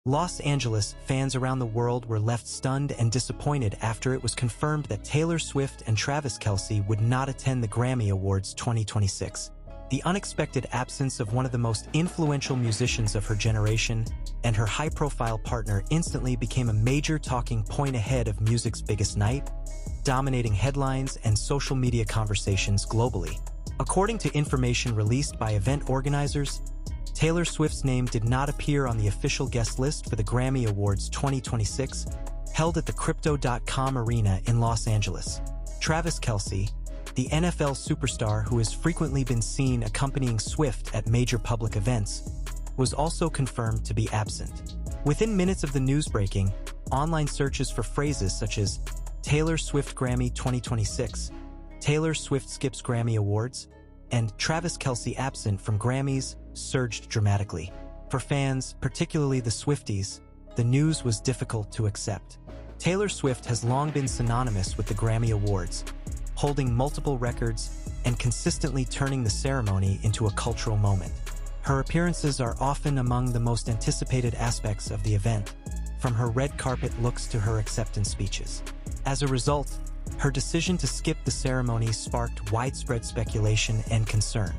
Los Angeles fans around the world were left stunned and disappointed after it was confirmed that Taylor Swift and Travis Kelce would not attend the Grammy Awards 2026. The unexpected absence of one of the most influential musicians of her generation and her high-profile partner instantly became a major talking point ahead of music's biggest night, dominating headlines and social media conversations globally. According to information released by event organizers, Taylor Swift's name did not appear on the official guest list for the Grammy Awards 2026, held at the Crypto.com Arena in Los Angeles. Travis Kelce, the NFL superstar who has frequently been seen accompanying Swift at major public events, was also confirmed to be absent. Within minutes of the news breaking, online searches for phrases such as Taylor Swift Grammy 2026, Taylor Swift skips Grammy Awards, and Travis Kelce absent from Grammys surged dramatically. For fans, particularly the Swifties, the news was difficult to accept. Taylor Swift has long been synonymous with the Grammy Awards, holding multiple records and consistently turning the ceremony into a cultural moment. Her appearances are often among the most anticipated aspects of the event, from her red carpet looks to her acceptance speeches. As a result, her decision to skip the ceremony sparked widespread speculation and concern.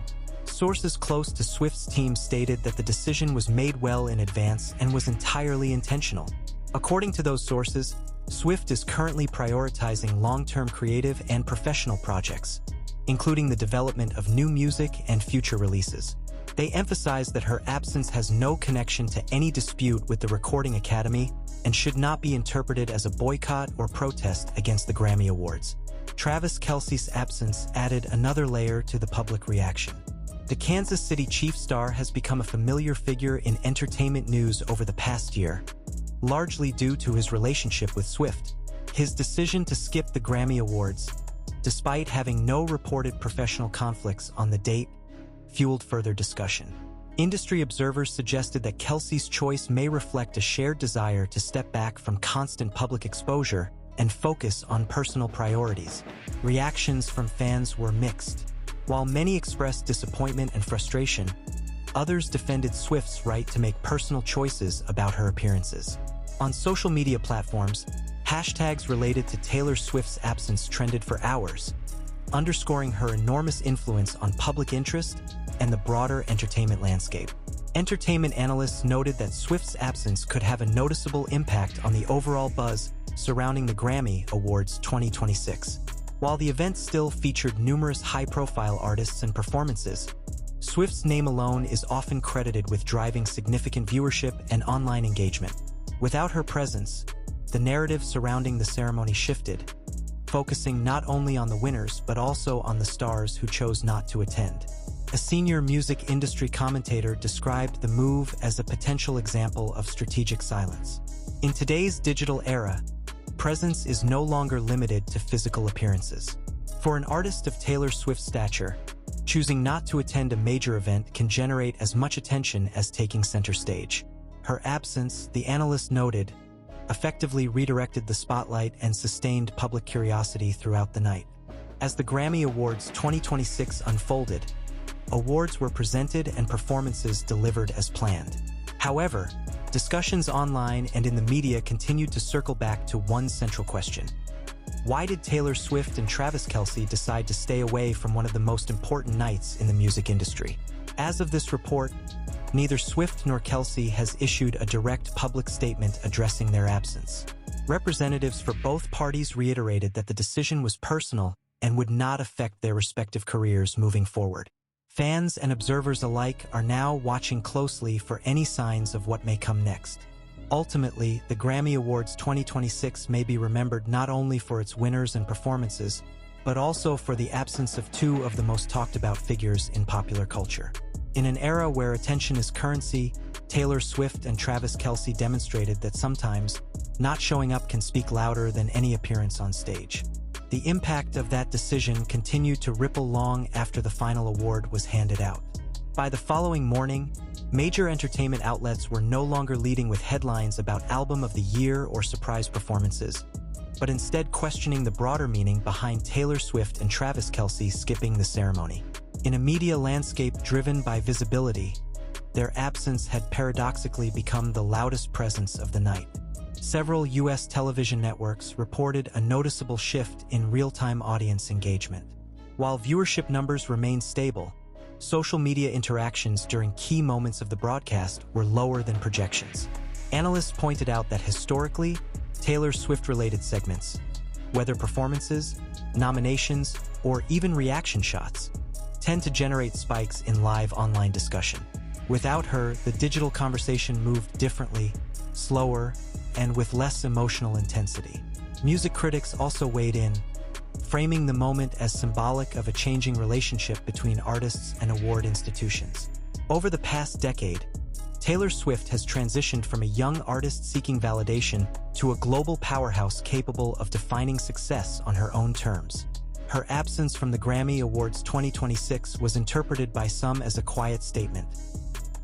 Sources close to Swift's team stated that the decision was made well in advance and was entirely intentional. According to those sources, Swift is currently prioritizing long-term creative and professional projects, including the development of new music and future releases. They emphasize that her absence has no connection to any dispute with the Recording Academy and should not be interpreted as a boycott or protest against the Grammy Awards. Travis Kelce's absence added another layer to the public reaction. The Kansas City Chiefs star has become a familiar figure in entertainment news over the past year, largely due to his relationship with Swift. His decision to skip the Grammy Awards, despite having no reported professional conflicts on the date, fueled further discussion. Industry observers suggested that Kelce's choice may reflect a shared desire to step back from constant public exposure and focus on personal priorities. Reactions from fans were mixed. While many expressed disappointment and frustration, others defended Swift's right to make personal choices about her appearances. On social media platforms, hashtags related to Taylor Swift's absence trended for hours, underscoring her enormous influence on public interest and the broader entertainment landscape. Entertainment analysts noted that Swift's absence could have a noticeable impact on the overall buzz surrounding the Grammy Awards 2026. While the event still featured numerous high-profile artists and performances, Swift's name alone is often credited with driving significant viewership and online engagement. Without her presence, the narrative surrounding the ceremony shifted, focusing not only on the winners but also on the stars who chose not to attend. A senior music industry commentator described the move as a potential example of strategic silence. In today's digital era, presence is no longer limited to physical appearances. For an artist of Taylor Swift's stature, choosing not to attend a major event can generate as much attention as taking center stage. Her absence, the analyst noted, effectively redirected the spotlight and sustained public curiosity throughout the night. As the Grammy Awards 2026 unfolded, awards were presented and performances delivered as planned. However, discussions online and in the media continued to circle back to one central question. Why did Taylor Swift and Travis Kelce decide to stay away from one of the most important nights in the music industry? As of this report, neither Swift nor Kelce has issued a direct public statement addressing their absence. Representatives for both parties reiterated that the decision was personal and would not affect their respective careers moving forward. Fans and observers alike are now watching closely for any signs of what may come next. Ultimately, the Grammy Awards 2026 may be remembered not only for its winners and performances, but also for the absence of two of the most talked-about figures in popular culture. In an era where attention is currency, Taylor Swift and Travis Kelce demonstrated that sometimes not showing up can speak louder than any appearance on stage. The impact of that decision continued to ripple long after the final award was handed out. By the following morning, major entertainment outlets were no longer leading with headlines about Album of the Year or surprise performances, but instead questioning the broader meaning behind Taylor Swift and Travis Kelce skipping the ceremony. In a media landscape driven by visibility, their absence had paradoxically become the loudest presence of the night. Several U.S. television networks reported a noticeable shift in real-time audience engagement. While viewership numbers remained stable, social media interactions during key moments of the broadcast were lower than projections. Analysts pointed out that historically, Taylor Swift-related segments, whether performances, nominations, or even reaction shots, tend to generate spikes in live online discussion. Without her, the digital conversation moved differently, slower, and with less emotional intensity. Music critics also weighed in, framing the moment as symbolic of a changing relationship between artists and award institutions. Over the past decade, Taylor Swift has transitioned from a young artist seeking validation to a global powerhouse capable of defining success on her own terms. Her absence from the Grammy Awards 2026 was interpreted by some as a quiet statement.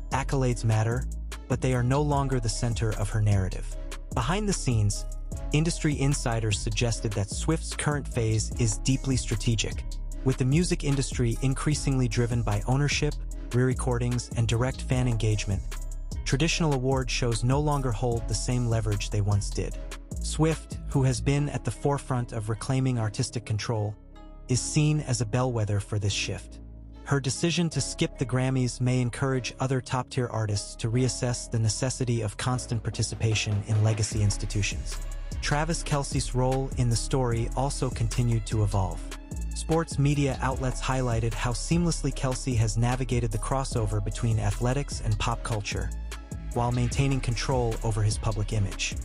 Accolades matter, but they are no longer the center of her narrative. Behind the scenes, industry insiders suggested that Swift's current phase is deeply strategic, with the music industry increasingly driven by ownership, re-recordings, and direct fan engagement. Traditional award shows no longer hold the same leverage they once did. Swift, who has been at the forefront of reclaiming artistic control, is seen as a bellwether for this shift. Her decision to skip the Grammys may encourage other top-tier artists to reassess the necessity of constant participation in legacy institutions. Travis Kelce's role in the story also continued to evolve. Sports media outlets highlighted how seamlessly Kelce has navigated the crossover between athletics and pop culture, while maintaining control over his public image.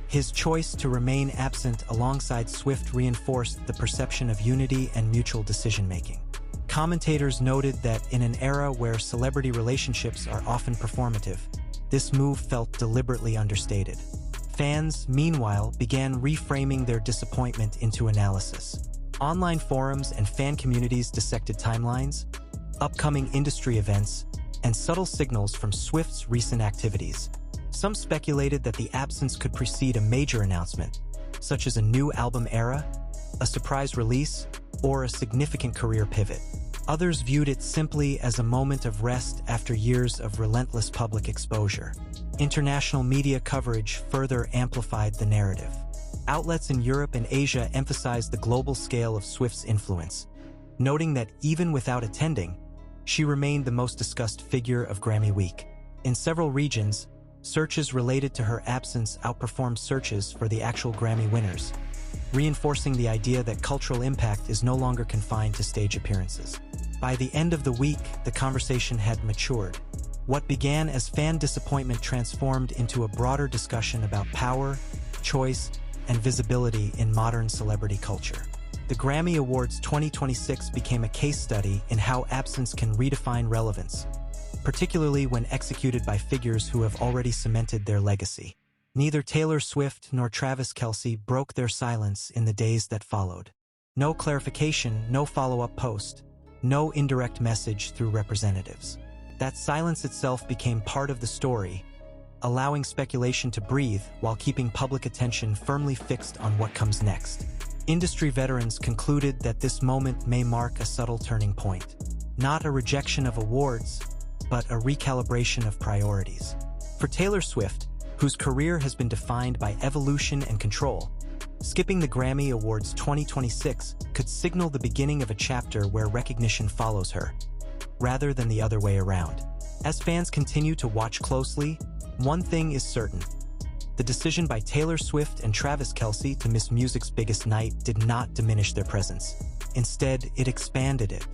His choice to remain absent alongside Swift reinforced the perception of unity and mutual decision-making. Commentators noted that in an era where celebrity relationships are often performative, this move felt deliberately understated. Fans, meanwhile, began reframing their disappointment into analysis. Online forums and fan communities dissected timelines, upcoming industry events, and subtle signals from Swift's recent activities. Some speculated that the absence could precede a major announcement, such as a new album era, a surprise release, or a significant career pivot. Others viewed it simply as a moment of rest after years of relentless public exposure. International media coverage further amplified the narrative. Outlets in Europe and Asia emphasized the global scale of Swift's influence, noting that even without attending, she remained the most discussed figure of Grammy Week. In several regions, searches related to her absence outperformed searches for the actual Grammy winners, reinforcing the idea that cultural impact is no longer confined to stage appearances. By the end of the week, the conversation had matured. What began as fan disappointment transformed into a broader discussion about power, choice, and visibility in modern celebrity culture. The Grammy Awards 2026 became a case study in how absence can redefine relevance, particularly when executed by figures who have already cemented their legacy. Neither Taylor Swift nor Travis Kelce broke their silence in the days that followed. No clarification, no follow-up post, no indirect message through representatives. That silence itself became part of the story, allowing speculation to breathe while keeping public attention firmly fixed on what comes next. Industry veterans concluded that this moment may mark a subtle turning point. Not a rejection of awards, but a recalibration of priorities. For Taylor Swift, whose career has been defined by evolution and control, skipping the Grammy Awards 2026 could signal the beginning of a chapter where recognition follows her, rather than the other way around. As fans continue to watch closely, one thing is certain. The decision by Taylor Swift and Travis Kelce to miss music's biggest night did not diminish their presence. Instead, it expanded it.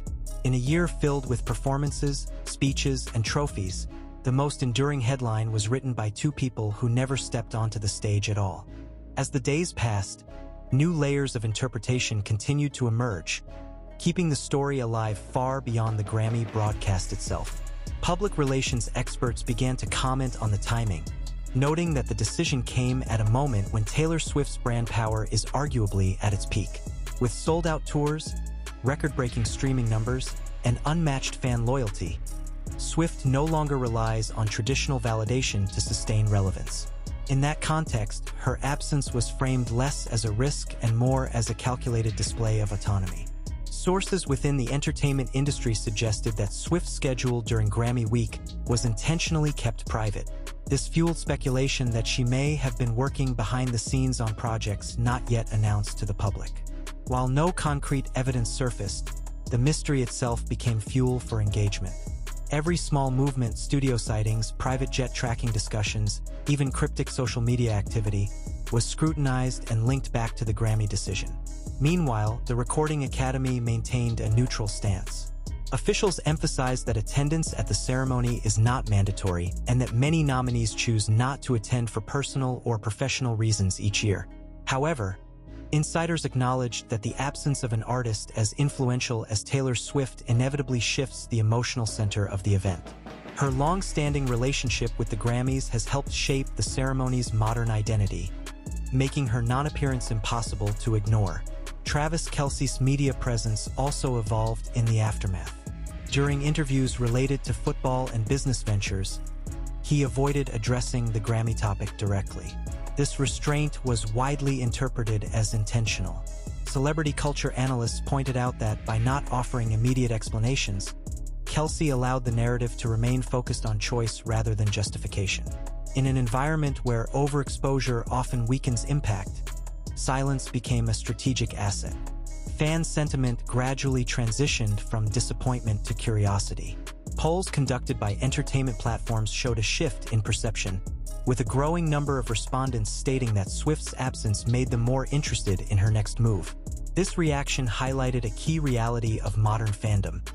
In a year filled with performances, speeches, and trophies, the most enduring headline was written by two people who never stepped onto the stage at all. As the days passed, new layers of interpretation continued to emerge, keeping the story alive far beyond the Grammy broadcast itself. Public relations experts began to comment on the timing, noting that the decision came at a moment when Taylor Swift's brand power is arguably at its peak. With sold-out tours, record-breaking streaming numbers, and unmatched fan loyalty, Swift no longer relies on traditional validation to sustain relevance. In that context, her absence was framed less as a risk and more as a calculated display of autonomy. Sources within the entertainment industry suggested that Swift's schedule during Grammy Week was intentionally kept private. This fueled speculation that she may have been working behind the scenes on projects not yet announced to the public. While no concrete evidence surfaced, the mystery itself became fuel for engagement. Every small movement, studio sightings, private jet tracking discussions, even cryptic social media activity, was scrutinized and linked back to the Grammy decision. Meanwhile, the Recording Academy maintained a neutral stance. Officials emphasized that attendance at the ceremony is not mandatory and that many nominees choose not to attend for personal or professional reasons each year. However, insiders acknowledged that the absence of an artist as influential as Taylor Swift inevitably shifts the emotional center of the event. Her long-standing relationship with the Grammys has helped shape the ceremony's modern identity, making her non-appearance impossible to ignore. Travis Kelce's media presence also evolved in the aftermath. During interviews related to football and business ventures, he avoided addressing the Grammy topic directly. This restraint was widely interpreted as intentional. Celebrity culture analysts pointed out that by not offering immediate explanations, Kelce allowed the narrative to remain focused on choice rather than justification. In an environment where overexposure often weakens impact, silence became a strategic asset. Fan sentiment gradually transitioned from disappointment to curiosity. Polls conducted by entertainment platforms showed a shift in perception, with a growing number of respondents stating that Swift's absence made them more interested in her next move. This reaction highlighted a key reality of modern fandom.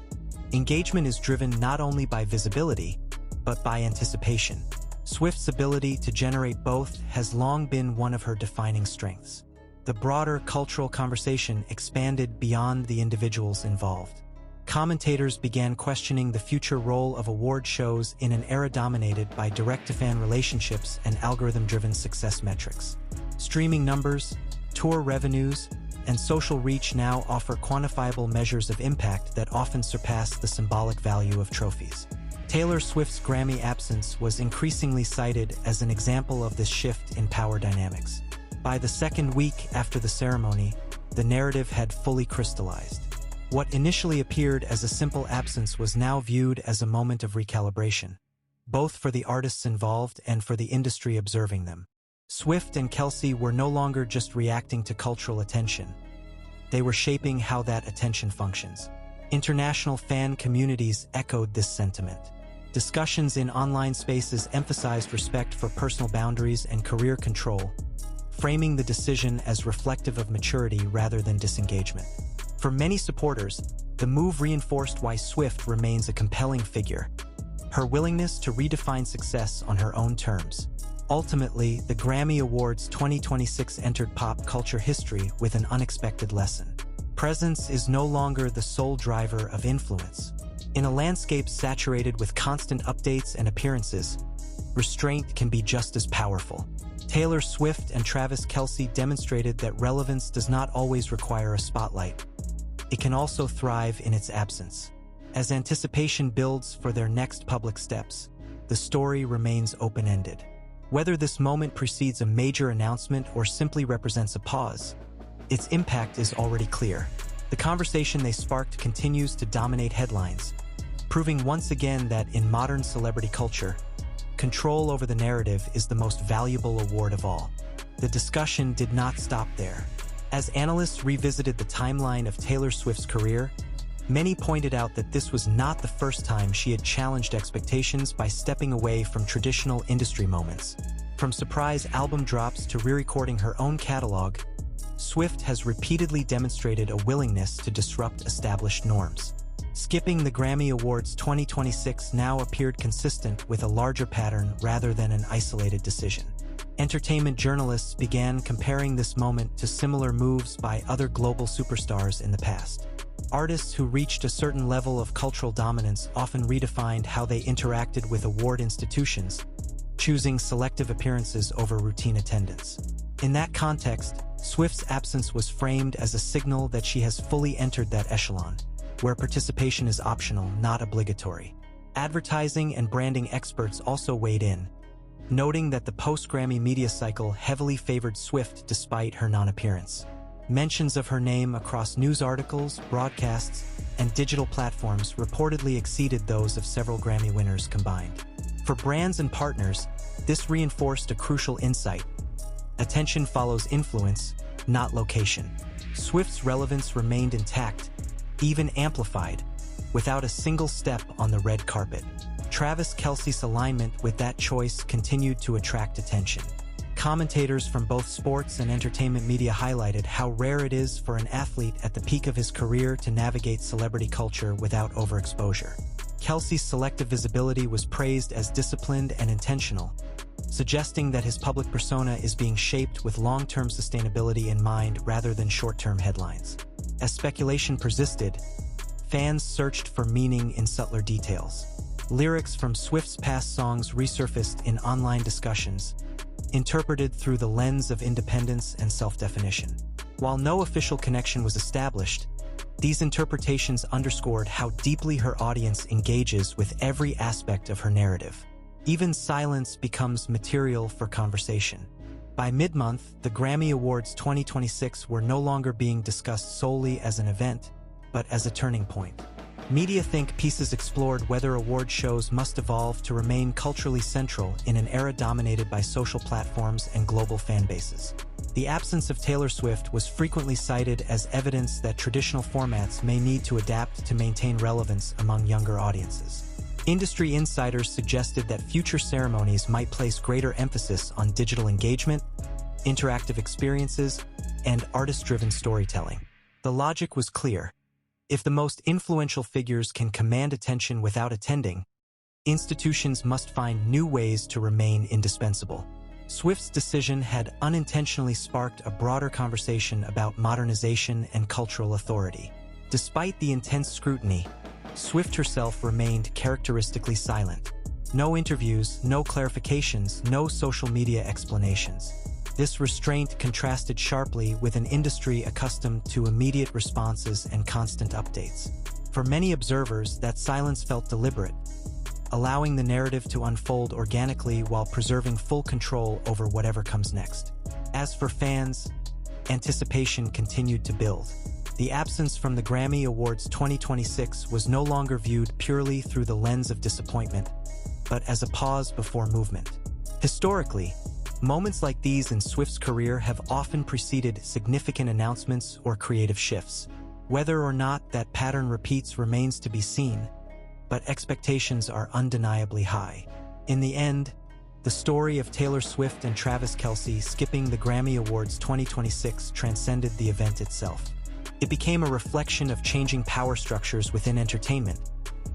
Engagement is driven not only by visibility, but by anticipation. Swift's ability to generate both has long been one of her defining strengths. The broader cultural conversation expanded beyond the individuals involved. Commentators began questioning the future role of award shows in an era dominated by direct-to-fan relationships and algorithm-driven success metrics. Streaming numbers, tour revenues, and social reach now offer quantifiable measures of impact that often surpass the symbolic value of trophies. Taylor Swift's Grammy absence was increasingly cited as an example of this shift in power dynamics. By the second week after the ceremony, the narrative had fully crystallized. What initially appeared as a simple absence was now viewed as a moment of recalibration, both for the artists involved and for the industry observing them. Swift and Kelce were no longer just reacting to cultural attention. They were shaping how that attention functions. International fan communities echoed this sentiment. Discussions in online spaces emphasized respect for personal boundaries and career control, framing the decision as reflective of maturity rather than disengagement. For many supporters, the move reinforced why Swift remains a compelling figure: her willingness to redefine success on her own terms. Ultimately, the Grammy Awards 2026 entered pop culture history with an unexpected lesson. Presence is no longer the sole driver of influence. In a landscape saturated with constant updates and appearances, restraint can be just as powerful. Taylor Swift and Travis Kelce demonstrated that relevance does not always require a spotlight. It can also thrive in its absence. As anticipation builds for their next public steps, the story remains open-ended. Whether this moment precedes a major announcement or simply represents a pause, its impact is already clear. The conversation they sparked continues to dominate headlines, proving once again that in modern celebrity culture, control over the narrative is the most valuable award of all. The discussion did not stop there. As analysts revisited the timeline of Taylor Swift's career, many pointed out that this was not the first time she had challenged expectations by stepping away from traditional industry moments. From surprise album drops to re-recording her own catalog, Swift has repeatedly demonstrated a willingness to disrupt established norms. Skipping the Grammy Awards 2026 now appeared consistent with a larger pattern rather than an isolated decision. Entertainment journalists began comparing this moment to similar moves by other global superstars in the past. Artists who reached a certain level of cultural dominance often redefined how they interacted with award institutions, choosing selective appearances over routine attendance. In that context, Swift's absence was framed as a signal that she has fully entered that echelon, where participation is optional, not obligatory. Advertising and branding experts also weighed in, noting that the post-Grammy media cycle heavily favored Swift despite her non-appearance. Mentions of her name across news articles, broadcasts, and digital platforms reportedly exceeded those of several Grammy winners combined. For brands and partners, this reinforced a crucial insight. Attention follows influence, not location. Swift's relevance remained intact, even amplified, without a single step on the red carpet. Travis Kelce's alignment with that choice continued to attract attention. Commentators from both sports and entertainment media highlighted how rare it is for an athlete at the peak of his career to navigate celebrity culture without overexposure. Kelce's selective visibility was praised as disciplined and intentional, suggesting that his public persona is being shaped with long-term sustainability in mind rather than short-term headlines. As speculation persisted, fans searched for meaning in subtler details. Lyrics from Swift's past songs resurfaced in online discussions, interpreted through the lens of independence and self-definition. While no official connection was established, these interpretations underscored how deeply her audience engages with every aspect of her narrative. Even silence becomes material for conversation. By mid-month, the Grammy Awards 2026 were no longer being discussed solely as an event, but as a turning point. Media think pieces explored whether award shows must evolve to remain culturally central in an era dominated by social platforms and global fan bases. The absence of Taylor Swift was frequently cited as evidence that traditional formats may need to adapt to maintain relevance among younger audiences. Industry insiders suggested that future ceremonies might place greater emphasis on digital engagement, interactive experiences, and artist-driven storytelling. The logic was clear. If the most influential figures can command attention without attending, institutions must find new ways to remain indispensable. Swift's decision had unintentionally sparked a broader conversation about modernization and cultural authority. Despite the intense scrutiny, Swift herself remained characteristically silent. No interviews, no clarifications, no social media explanations. This restraint contrasted sharply with an industry accustomed to immediate responses and constant updates. For many observers, that silence felt deliberate, allowing the narrative to unfold organically while preserving full control over whatever comes next. As for fans, anticipation continued to build. The absence from the Grammy Awards 2026 was no longer viewed purely through the lens of disappointment, but as a pause before movement. Historically, moments like these in Swift's career have often preceded significant announcements or creative shifts. Whether or not that pattern repeats remains to be seen, but expectations are undeniably high. In the end, the story of Taylor Swift and Travis Kelce skipping the Grammy Awards 2026 transcended the event itself. It became a reflection of changing power structures within entertainment,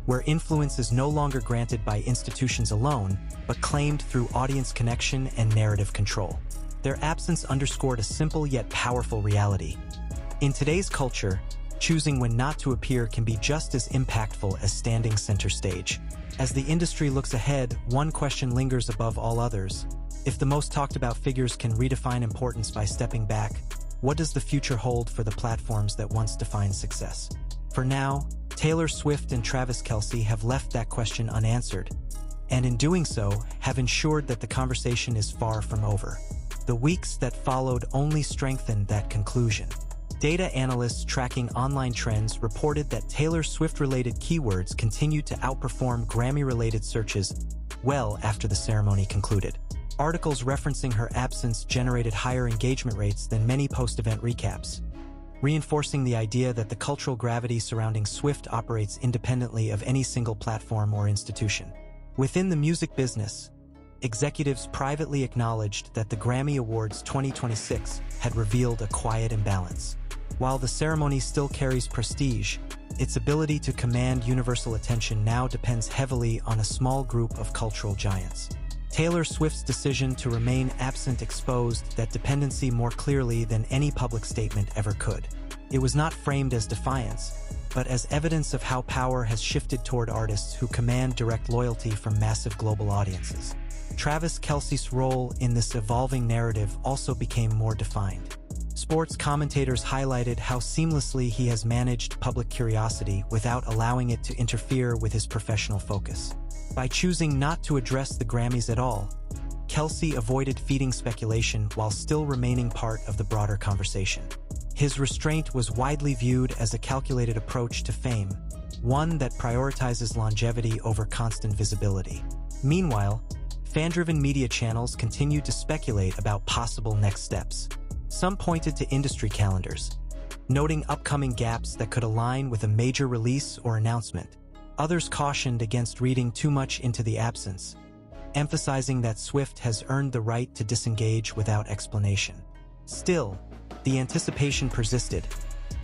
where influence is no longer granted by institutions alone, but claimed through audience connection and narrative control. Their absence underscored a simple yet powerful reality. In today's culture, choosing when not to appear can be just as impactful as standing center stage. As the industry looks ahead, one question lingers above all others. If the most talked about figures can redefine importance by stepping back, what does the future hold for the platforms that once defined success? For now, Taylor Swift and Travis Kelce have left that question unanswered, and in doing so, have ensured that the conversation is far from over. The weeks that followed only strengthened that conclusion. Data analysts tracking online trends reported that Taylor Swift-related keywords continued to outperform Grammy-related searches well after the ceremony concluded. Articles referencing her absence generated higher engagement rates than many post-event recaps, reinforcing the idea that the cultural gravity surrounding Swift operates independently of any single platform or institution. Within the music business, executives privately acknowledged that the Grammy Awards 2026 had revealed a quiet imbalance. While the ceremony still carries prestige, its ability to command universal attention now depends heavily on a small group of cultural giants. Taylor Swift's decision to remain absent exposed that dependency more clearly than any public statement ever could. It was not framed as defiance, but as evidence of how power has shifted toward artists who command direct loyalty from massive global audiences. Travis Kelce's role in this evolving narrative also became more defined. Sports commentators highlighted how seamlessly he has managed public curiosity without allowing it to interfere with his professional focus. By choosing not to address the Grammys at all, Kelce avoided feeding speculation while still remaining part of the broader conversation. His restraint was widely viewed as a calculated approach to fame, one that prioritizes longevity over constant visibility. Meanwhile, fan-driven media channels continued to speculate about possible next steps. Some pointed to industry calendars, noting upcoming gaps that could align with a major release or announcement. Others cautioned against reading too much into the absence, emphasizing that Swift has earned the right to disengage without explanation. Still, the anticipation persisted,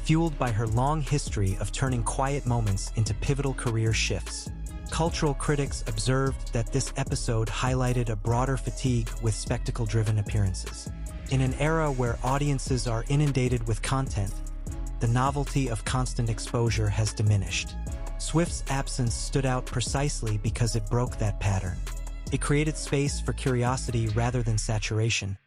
fueled by her long history of turning quiet moments into pivotal career shifts. Cultural critics observed that this episode highlighted a broader fatigue with spectacle-driven appearances. In an era where audiences are inundated with content, the novelty of constant exposure has diminished. Swift's absence stood out precisely because it broke that pattern. It created space for curiosity rather than saturation,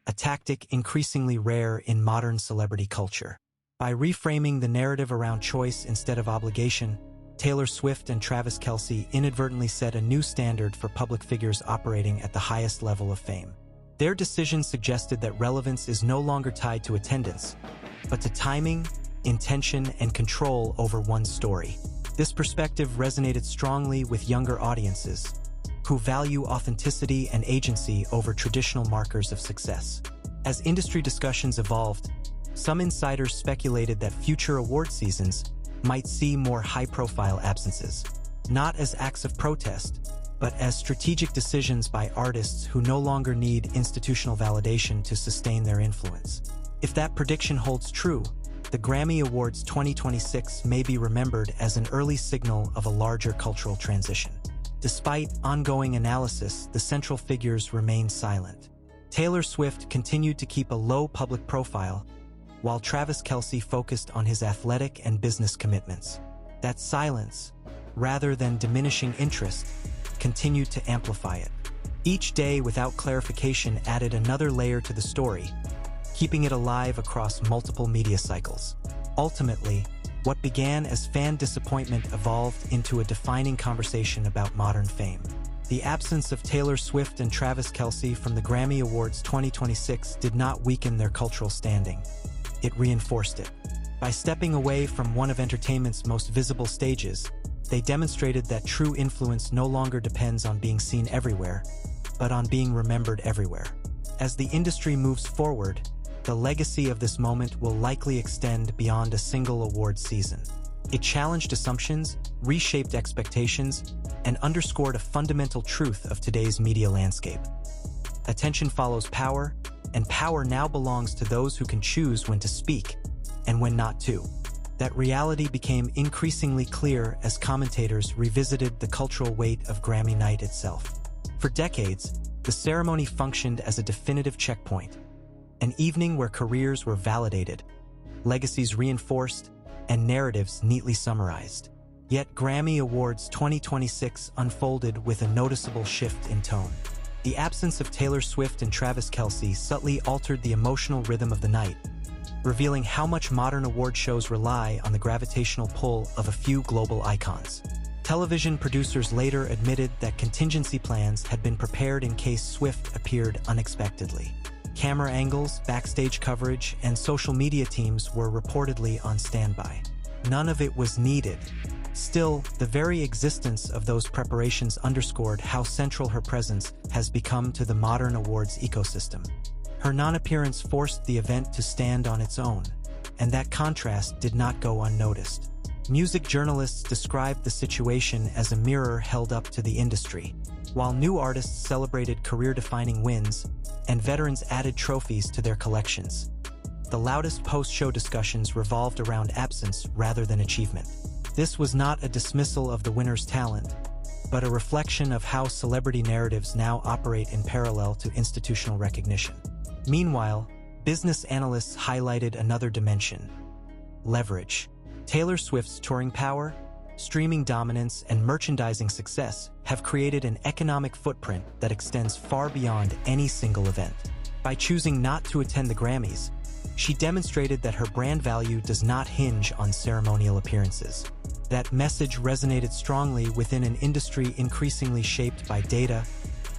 a tactic increasingly rare in modern celebrity culture. By reframing the narrative around choice instead of obligation, Taylor Swift and Travis Kelce inadvertently set a new standard for public figures operating at the highest level of fame. Their decision suggested that relevance is no longer tied to attendance, but to timing, intention, and control over one's story. This perspective resonated strongly with younger audiences, who value authenticity and agency over traditional markers of success. As industry discussions evolved, some insiders speculated that future award seasons might see more high-profile absences, not as acts of protest, but as strategic decisions by artists who no longer need institutional validation to sustain their influence. If that prediction holds true, the Grammy Awards 2026 may be remembered as an early signal of a larger cultural transition. Despite ongoing analysis, the central figures remained silent. Taylor Swift continued to keep a low public profile, while Travis Kelce focused on his athletic and business commitments. That silence, rather than diminishing interest, continued to amplify it. Each day without clarification added another layer to the story, keeping it alive across multiple media cycles. Ultimately, what began as fan disappointment evolved into a defining conversation about modern fame. The absence of Taylor Swift and Travis Kelce from the Grammy Awards 2026 did not weaken their cultural standing. It reinforced it. By stepping away from one of entertainment's most visible stages, they demonstrated that true influence no longer depends on being seen everywhere, but on being remembered everywhere. As the industry moves forward, the legacy of this moment will likely extend beyond a single award season. It challenged assumptions, reshaped expectations, and underscored a fundamental truth of today's media landscape. Attention follows power, and power now belongs to those who can choose when to speak and when not to. That reality became increasingly clear as commentators revisited the cultural weight of Grammy night itself. For decades, the ceremony functioned as a definitive checkpoint, an evening where careers were validated, legacies reinforced, and narratives neatly summarized. Yet Grammy Awards 2026 unfolded with a noticeable shift in tone. The absence of Taylor Swift and Travis Kelce subtly altered the emotional rhythm of the night, revealing how much modern award shows rely on the gravitational pull of a few global icons. Television producers later admitted that contingency plans had been prepared in case Swift appeared unexpectedly. Camera angles, backstage coverage, and social media teams were reportedly on standby. None of it was needed. Still, the very existence of those preparations underscored how central her presence has become to the modern awards ecosystem. Her non-appearance forced the event to stand on its own, and that contrast did not go unnoticed. Music journalists described the situation as a mirror held up to the industry. While new artists celebrated career-defining wins, and veterans added trophies to their collections, the loudest post-show discussions revolved around absence rather than achievement. This was not a dismissal of the winner's talent, but a reflection of how celebrity narratives now operate in parallel to institutional recognition. Meanwhile, business analysts highlighted another dimension: leverage. Taylor Swift's touring power, streaming dominance, and merchandising success have created an economic footprint that extends far beyond any single event. By choosing not to attend the Grammys, she demonstrated that her brand value does not hinge on ceremonial appearances. That message resonated strongly within an industry increasingly shaped by data,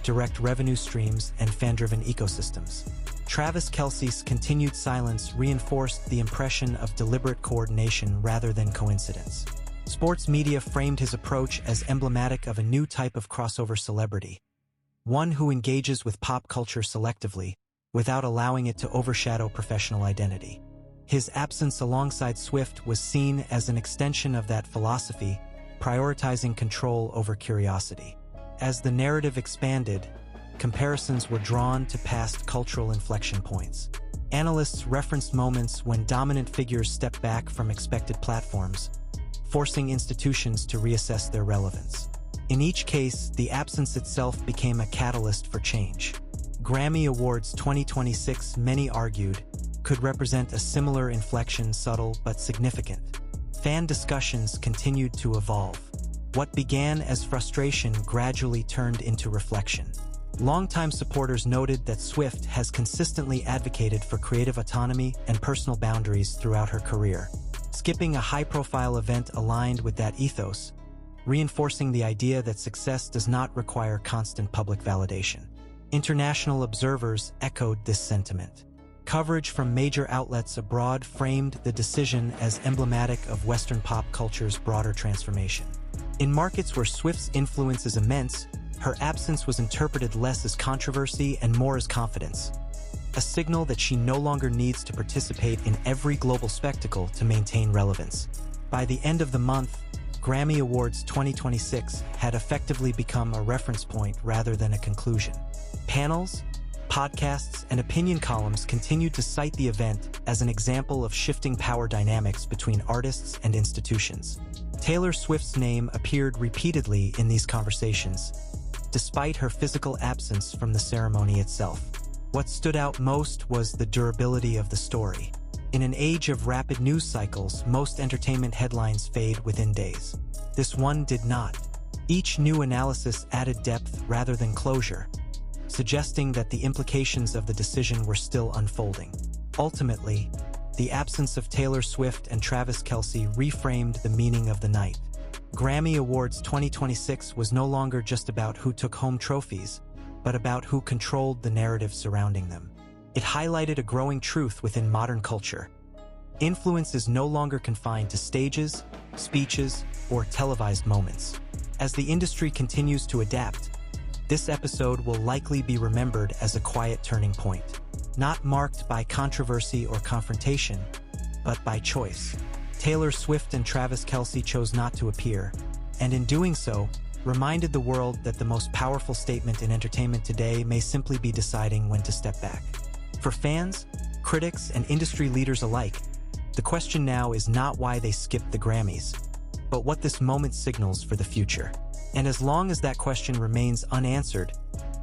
direct revenue streams, and fan-driven ecosystems. Travis Kelce's continued silence reinforced the impression of deliberate coordination rather than coincidence. Sports media framed his approach as emblematic of a new type of crossover celebrity, one who engages with pop culture selectively, without allowing it to overshadow professional identity. His absence alongside Swift was seen as an extension of that philosophy, prioritizing control over curiosity. As the narrative expanded, comparisons were drawn to past cultural inflection points. Analysts referenced moments when dominant figures stepped back from expected platforms, forcing institutions to reassess their relevance. In each case, the absence itself became a catalyst for change. Grammy Awards 2026, many argued, could represent a similar inflection, subtle but significant. Fan discussions continued to evolve. What began as frustration gradually turned into reflection. Longtime supporters noted that Swift has consistently advocated for creative autonomy and personal boundaries throughout her career, skipping a high-profile event aligned with that ethos, reinforcing the idea that success does not require constant public validation. International observers echoed this sentiment. Coverage from major outlets abroad framed the decision as emblematic of Western pop culture's broader transformation. In markets where Swift's influence is immense, her absence was interpreted less as controversy and more as confidence, a signal that she no longer needs to participate in every global spectacle to maintain relevance. By the end of the month, Grammy Awards 2026 had effectively become a reference point rather than a conclusion. Panels, podcasts, and opinion columns continued to cite the event as an example of shifting power dynamics between artists and institutions. Taylor Swift's name appeared repeatedly in these conversations, despite her physical absence from the ceremony itself. What stood out most was the durability of the story. In an age of rapid news cycles, most entertainment headlines fade within days. This one did not. Each new analysis added depth rather than closure, suggesting that the implications of the decision were still unfolding. Ultimately, the absence of Taylor Swift and Travis Kelce reframed the meaning of the night. Grammy Awards 2026 was no longer just about who took home trophies, but about who controlled the narrative surrounding them. It highlighted a growing truth within modern culture. Influence is no longer confined to stages, speeches, or televised moments. As the industry continues to adapt, this episode will likely be remembered as a quiet turning point, not marked by controversy or confrontation, but by choice. Taylor Swift and Travis Kelce chose not to appear, and in doing so, reminded the world that the most powerful statement in entertainment today may simply be deciding when to step back. For fans, critics, and industry leaders alike, the question now is not why they skipped the Grammys, but what this moment signals for the future. And as long as that question remains unanswered,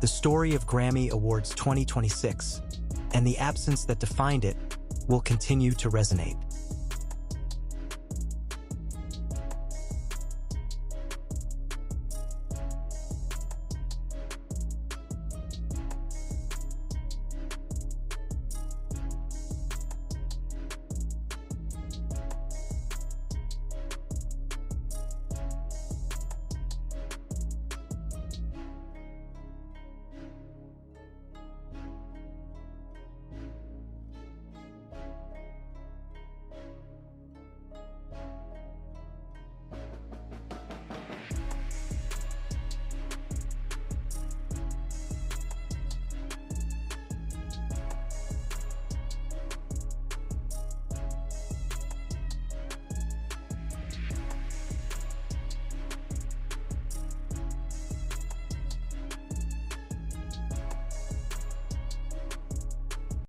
the story of Grammy Awards 2026 and the absence that defined it will continue to resonate.